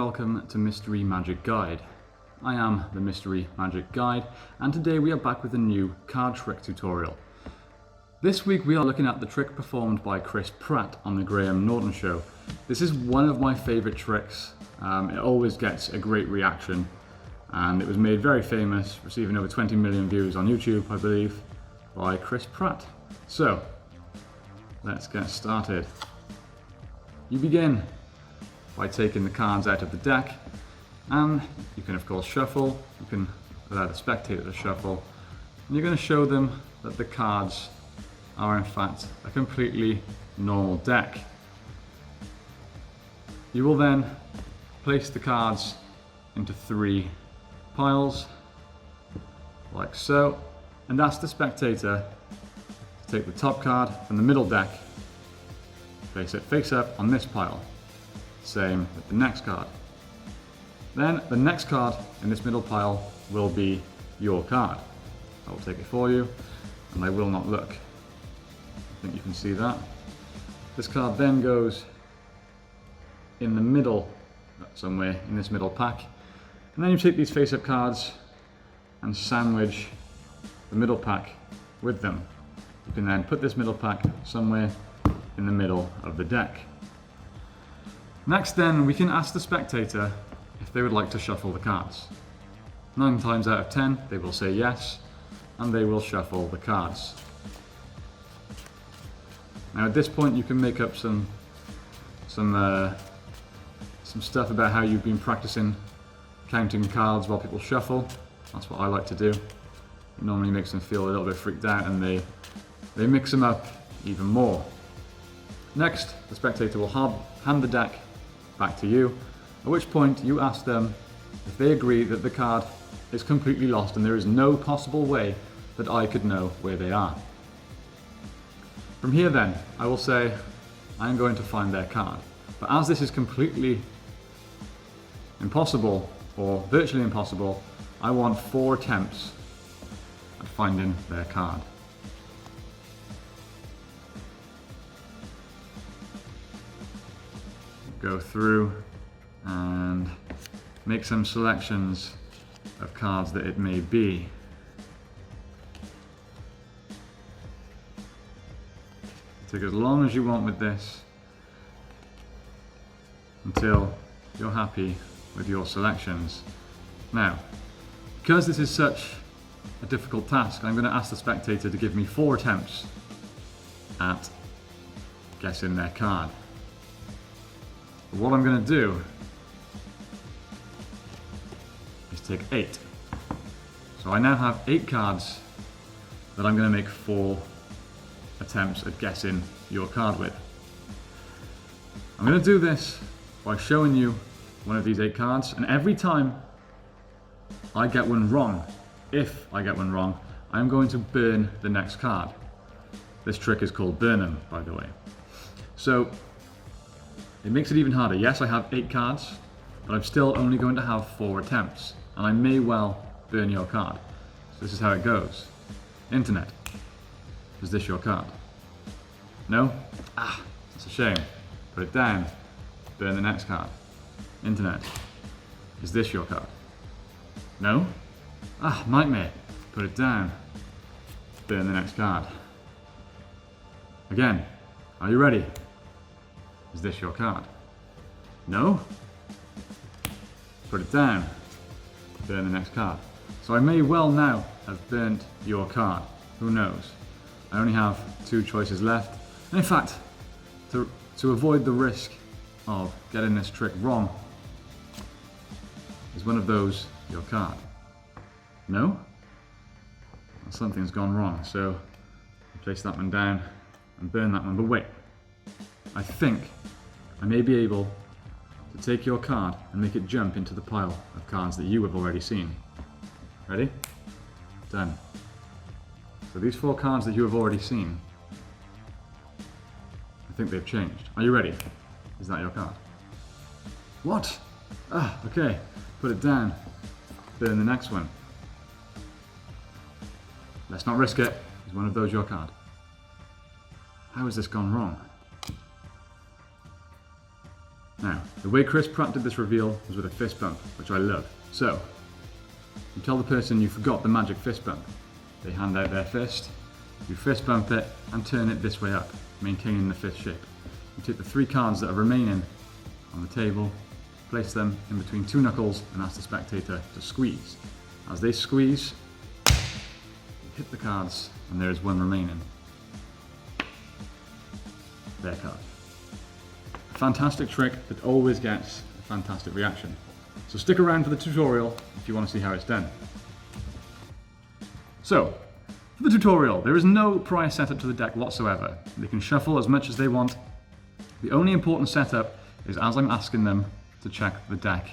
welcome to Mystery Magic Guide. I am the Mystery Magic Guide, and today we are back with a new card trick tutorial. This week we are looking at the trick performed by Chris Pratt on the Graham Norton Show. This is one of my favourite tricks. It always gets a great reaction, and it was made very famous, receiving over 20 million views on YouTube, I believe, by Chris Pratt. So, let's get started. You begin by taking the cards out of the deck, and you can of course shuffle. You can allow the spectator to shuffle, and you're going to show them that the cards are in fact a completely normal deck. You will then place the cards into 3 piles, like so, and ask the spectator to take the top card from the middle deck, place it face up on this pile. Same with the next card. Then the next card in this middle pile will be your card. I will take it for you, and I will not look. I think you can see that. This card then goes in the middle, somewhere in this middle pack. And then you take these face-up cards and sandwich the middle pack with them. You can then put this middle pack somewhere in the middle of the deck. Next then, we can ask the spectator if they would like to shuffle the cards. 9 times out of 10, they will say yes, and they will shuffle the cards. Now at this point, you can make up some stuff about how you've been practicing counting cards while people shuffle. That's what I like to do. It normally makes them feel a little bit freaked out, and they mix them up even more. Next, the spectator will hand the deck back to you, at which point you ask them if they agree that the card is completely lost and there is no possible way that I could know where they are. From here then, I will say I'm going to find their card. But as this is completely impossible, or virtually impossible, I want 4 attempts at finding their card. Go through and make some selections of cards that it may be. Take as long as you want with this until you're happy with your selections. Now, because this is such a difficult task, I'm going to ask the spectator to give me 4 attempts at guessing their card. But what I'm going to do is take 8. So I now have 8 cards that I'm going to make 4 attempts at guessing your card with. I'm going to do this by showing you one of these 8 cards, and every time I get one wrong, if I get one wrong, I'm going to burn the next card. This trick is called burn 'em, by the way. So it makes it even harder. Yes, I have 8 cards, but I'm still only going to have 4 attempts, and I may well burn your card. So this is how it goes. Internet, is this your card? No? Ah, that's a shame. Put it down. Burn the next card. Internet, is this your card? No? Ah, nightmare. Put it down. Burn the next card. Again, are you ready? Is this your card? No? Put it down. Burn the next card. So I may well now have burnt your card. Who knows? I only have 2 choices left. And in fact, to avoid the risk of getting this trick wrong, is one of those your card? No? Well, something's gone wrong. So place that one down and burn that one. But wait, I think I may be able to take your card and make it jump into the pile of cards that you have already seen. Ready? Done. So these 4 cards that you have already seen, I think they've changed. Are you ready? Is that your card? What? Ah, okay. Put it down. Burn the next one. Let's not risk it. Is one of those your card? How has this gone wrong? Now, the way Chris Pratt did this reveal was with a fist bump, which I love. So, you tell the person you forgot the magic fist bump. They hand out their fist, you fist bump it and turn it this way up, maintaining the fist shape. You take the 3 cards that are remaining on the table, place them in between 2 knuckles and ask the spectator to squeeze. As they squeeze, you hit the cards and there is 1 remaining. Their card. A fantastic trick that always gets a fantastic reaction. So stick around for the tutorial if you want to see how it's done. So, for the tutorial, there is no prior setup to the deck whatsoever. They can shuffle as much as they want. The only important setup is as I'm asking them to check the deck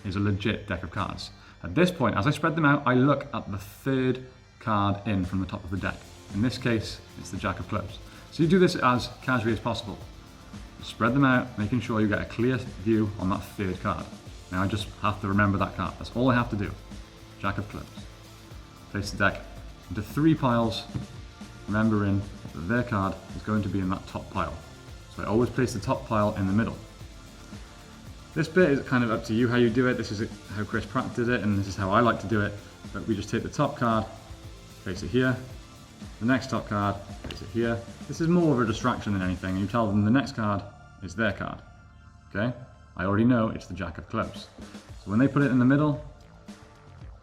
is a legit deck of cards. At this point, as I spread them out, I look at the 3rd card in from the top of the deck. In this case, it's the Jack of Clubs. So you do this as casually as possible. Spread them out, making sure you get a clear view on that 3rd card. Now I just have to remember that card. That's all I have to do. Jack of Clubs. Place the deck into 3 piles, remembering that their card is going to be in that top pile. So I always place the top pile in the middle. This bit is kind of up to you how you do it. This is how Chris Pratt did it, and this is how I like to do it. But we just take the top card, place it here, the next top card, place it here. This is more of a distraction than anything. You tell them the next card is their card. Okay? I already know it's the Jack of Clubs. So when they put it in the middle,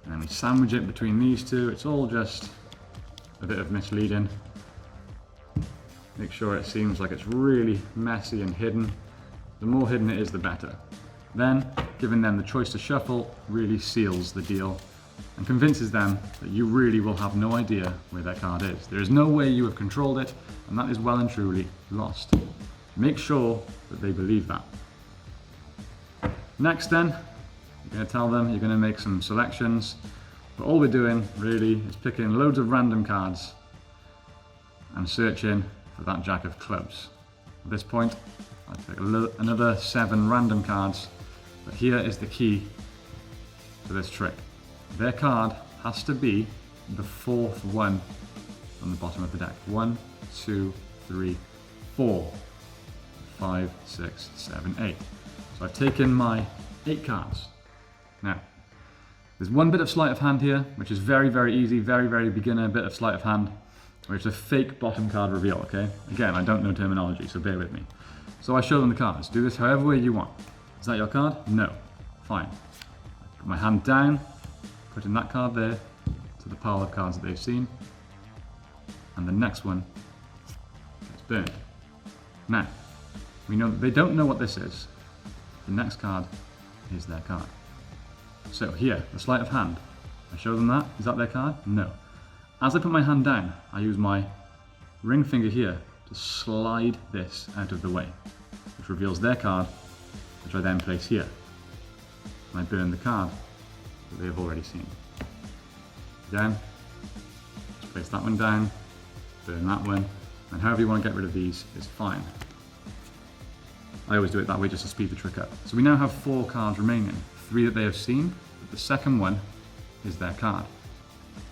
and then we sandwich it between these 2, it's all just a bit of misleading. Make sure it seems like it's really messy and hidden. The more hidden it is, the better. Then, giving them the choice to shuffle really seals the deal and convinces them that you really will have no idea where their card is. There is no way you have controlled it, and that is well and truly lost. Make sure that they believe that. Next then, you're going to tell them you're going to make some selections, but all we're doing really is picking loads of random cards and searching for that Jack of Clubs. At this point, I pick another 7 random cards, but here is the key to this trick. Their card has to be the 4th one on the bottom of the deck. 1, 2, 3, 4, 5, 6, 7, 8. So I've taken my 8 cards. Now, there's one bit of sleight of hand here, which is very, very easy, very, very beginner bit of sleight of hand, which is a fake bottom card reveal, okay? Again, I don't know terminology, so bear with me. So I show them the cards. Do this however way you want. Is that your card? No. Fine. Put my hand down, putting that card there to the pile of cards that they've seen, and the next one gets burned. Now, we know that they don't know what this is. The next card is their card. So here, the sleight of hand. I show them that. Is that their card? No. As I put my hand down, I use my ring finger here to slide this out of the way, which reveals their card, which I then place here. And I burn the card that they have already seen. Again, just place that one down, burn that one, and however you want to get rid of these is fine. I always do it that way just to speed the trick up. So we now have 4 cards remaining, 3 that they have seen, but the second one is their card.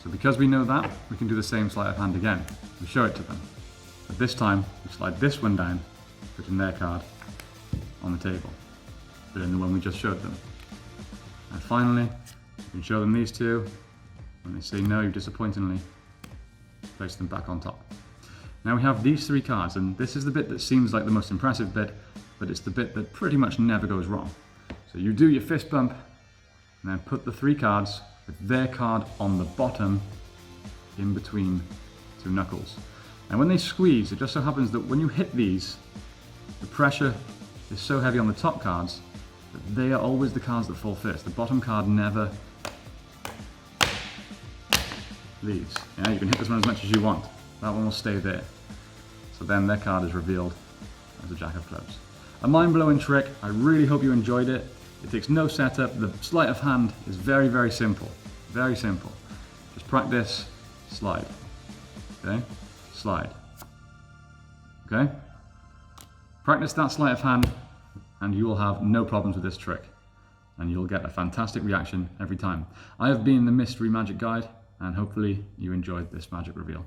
So because we know that, we can do the same sleight of hand again. We show it to them. But this time, we slide this one down, putting their card on the table, burn the one we just showed them. And finally, you can show them these 2. When they say no, disappointingly, place them back on top. Now we have these 3 cards, and this is the bit that seems like the most impressive bit, but it's the bit that pretty much never goes wrong. So you do your fist bump, and then put the 3 cards with their card on the bottom, in between 2 knuckles. And when they squeeze, it just so happens that when you hit these, the pressure is so heavy on the top cards that they are always the cards that fall first. The bottom card never leaves. Yeah, you can hit this one as much as you want. That one will stay there. So then their card is revealed as a Jack of Clubs. A mind-blowing trick. I really hope you enjoyed it. It takes no setup. The sleight of hand is very, very simple. Very simple. Just practice, slide. Okay? Slide. Okay? Practice that sleight of hand and you will have no problems with this trick. And you'll get a fantastic reaction every time. I have been the Mystery Magic Guide, and hopefully you enjoyed this magic reveal.